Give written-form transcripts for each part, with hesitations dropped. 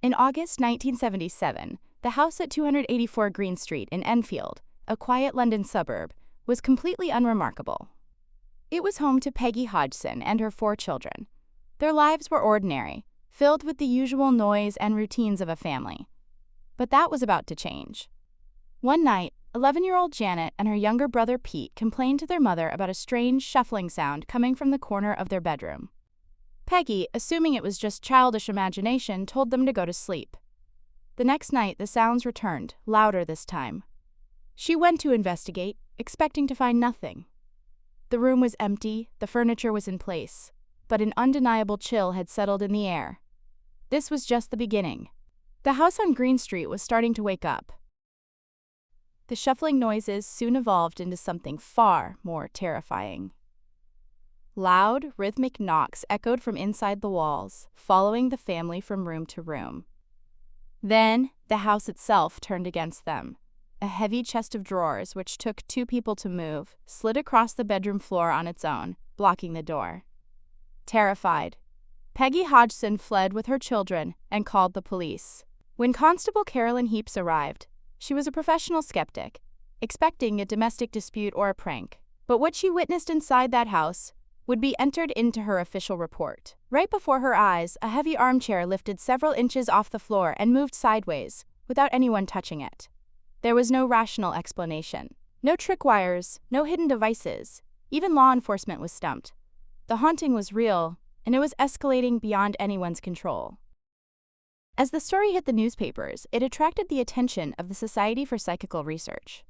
In August 1977, the house at 284 Green Street in Enfield, a quiet London suburb, was completely unremarkable. It was home to Peggy Hodgson and her 4 children. Their lives were ordinary, filled with the usual noise and routines of a family. But that was about to change. One night, 11-year-old Janet and her younger brother Pete complained to their mother about a strange shuffling sound coming from the corner of their bedroom. Peggy, assuming it was just childish imagination, told them to go to sleep. The next night, the sounds returned, louder this time. She went to investigate, expecting to find nothing. The room was empty, the furniture was in place, but an undeniable chill had settled in the air. This was just the beginning. The house on Green Street was starting to wake up. The shuffling noises soon evolved into something far more terrifying. Loud, rhythmic knocks echoed from inside the walls, following the family from room to room. Then, the house itself turned against them. A heavy chest of drawers, which took 2 people to move, slid across the bedroom floor on its own, blocking the door. Terrified, Peggy Hodgson fled with her children and called the police. When Constable Carolyn Heaps arrived, she was a professional skeptic, expecting a domestic dispute or a prank. But what she witnessed inside that house would be entered into her official report. Right before her eyes, a heavy armchair lifted several inches off the floor and moved sideways, without anyone touching it. There was no rational explanation. No tripwires, no hidden devices. Even law enforcement was stumped. The haunting was real, and it was escalating beyond anyone's control. As the story hit the newspapers, it attracted the attention of the Society for Psychical Research.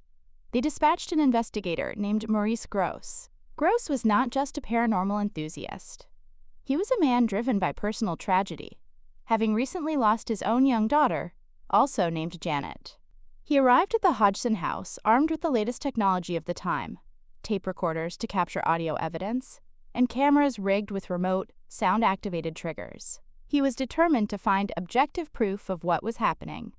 They dispatched an investigator named Maurice Grosse. Grosse was not just a paranormal enthusiast. He was a man driven by personal tragedy, having recently lost his own young daughter, also named Janet. He arrived at the Hodgson house armed with the latest technology of the time, tape recorders to capture audio evidence, and cameras rigged with remote, sound-activated triggers. He was determined to find objective proof of what was happening.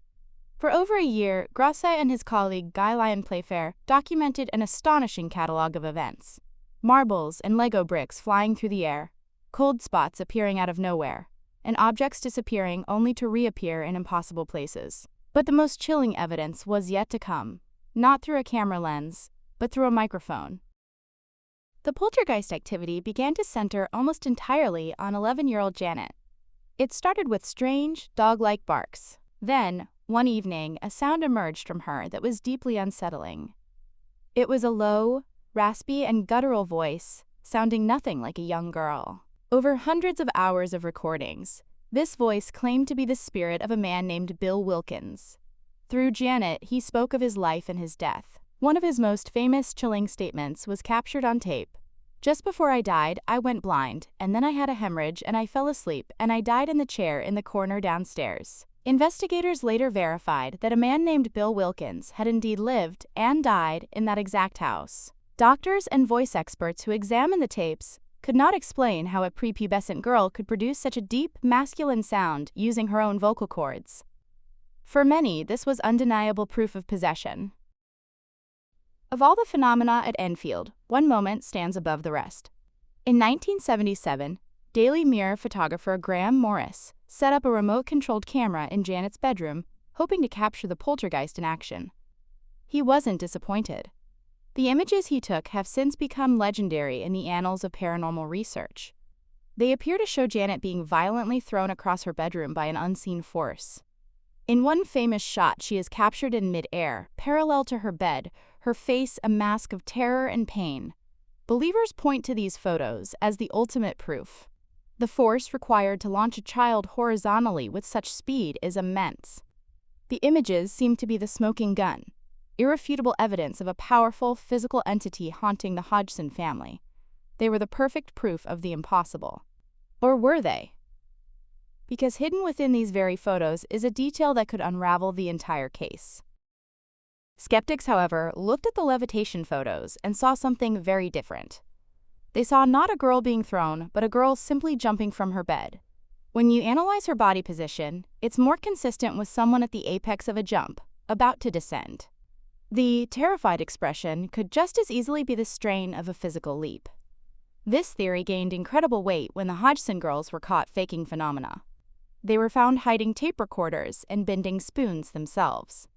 For over a year, Grosse and his colleague Guy Lyon Playfair documented an astonishing catalog of events. Marbles and Lego bricks flying through the air, cold spots appearing out of nowhere, and objects disappearing only to reappear in impossible places. But the most chilling evidence was yet to come, not through a camera lens, but through a microphone. The poltergeist activity began to center almost entirely on 11-year-old Janet. It started with strange, dog-like barks. Then, one evening, a sound emerged from her that was deeply unsettling. It was a low, raspy, and guttural voice, sounding nothing like a young girl. Over hundreds of hours of recordings, this voice claimed to be the spirit of a man named Bill Wilkins. Through Janet, he spoke of his life and his death. One of his most famous chilling statements was captured on tape. "Just before I died, I went blind, and then I had a hemorrhage and I fell asleep and I died in the chair in the corner downstairs." Investigators later verified that a man named Bill Wilkins had indeed lived and died in that exact house. Doctors and voice experts who examined the tapes could not explain how a prepubescent girl could produce such a deep, masculine sound using her own vocal cords. For many, this was undeniable proof of possession. Of all the phenomena at Enfield, one moment stands above the rest. In 1977, Daily Mirror photographer Graham Morris set up a remote-controlled camera in Janet's bedroom, hoping to capture the poltergeist in action. He wasn't disappointed. The images he took have since become legendary in the annals of paranormal research. They appear to show Janet being violently thrown across her bedroom by an unseen force. In one famous shot, she is captured in mid-air, parallel to her bed, her face a mask of terror and pain. Believers point to these photos as the ultimate proof. The force required to launch a child horizontally with such speed is immense. The images seem to be the smoking gun, irrefutable evidence of a powerful physical entity haunting the Hodgson family. They were the perfect proof of the impossible. Or were they? Because hidden within these very photos is a detail that could unravel the entire case. Skeptics, however, looked at the levitation photos and saw something very different. They saw not a girl being thrown, but a girl simply jumping from her bed. When you analyze her body position, it's more consistent with someone at the apex of a jump, about to descend. The terrified expression could just as easily be the strain of a physical leap. This theory gained incredible weight when the Hodgson girls were caught faking phenomena. They were found hiding tape recorders and bending spoons themselves.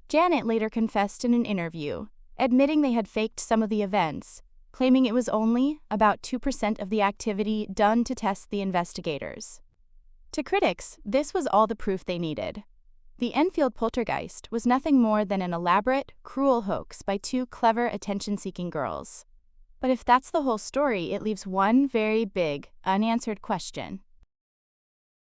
Janet later confessed in an interview, admitting they had faked some of the events, claiming it was only about 2% of the activity done to test the investigators. To critics, this was all the proof they needed. The Enfield Poltergeist was nothing more than an elaborate, cruel hoax by two clever, attention-seeking girls. But if that's the whole story, it leaves one very big, unanswered question.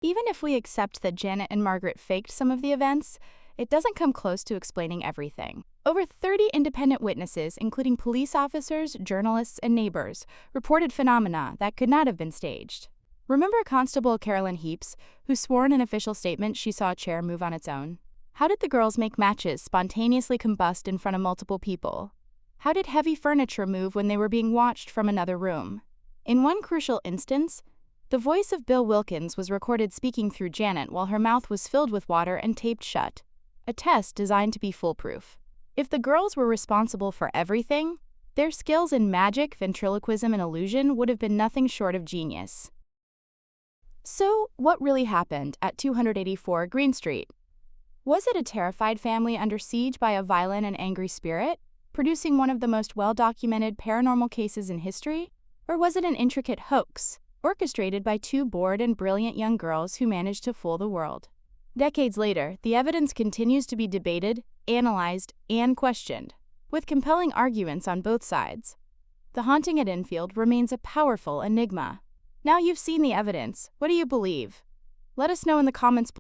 Even if we accept that Janet and Margaret faked some of the events, it doesn't come close to explaining everything. Over 30 independent witnesses, including police officers, journalists, and neighbors, reported phenomena that could not have been staged. Remember Constable Carolyn Heaps, who swore in an official statement she saw a chair move on its own? How did the girls make matches spontaneously combust in front of multiple people? How did heavy furniture move when they were being watched from another room? In one crucial instance, the voice of Bill Wilkins was recorded speaking through Janet while her mouth was filled with water and taped shut, a test designed to be foolproof. If the girls were responsible for everything, their skills in magic, ventriloquism, and illusion would have been nothing short of genius. So, what really happened at 284 Green Street? Was it a terrified family under siege by a violent and angry spirit, producing one of the most well-documented paranormal cases in history? Or was it an intricate hoax, orchestrated by two bored and brilliant young girls who managed to fool the world? Decades later, the evidence continues to be debated, analyzed, and questioned, with compelling arguments on both sides. The haunting at Enfield remains a powerful enigma. Now you've seen the evidence, what do you believe? Let us know in the comments below.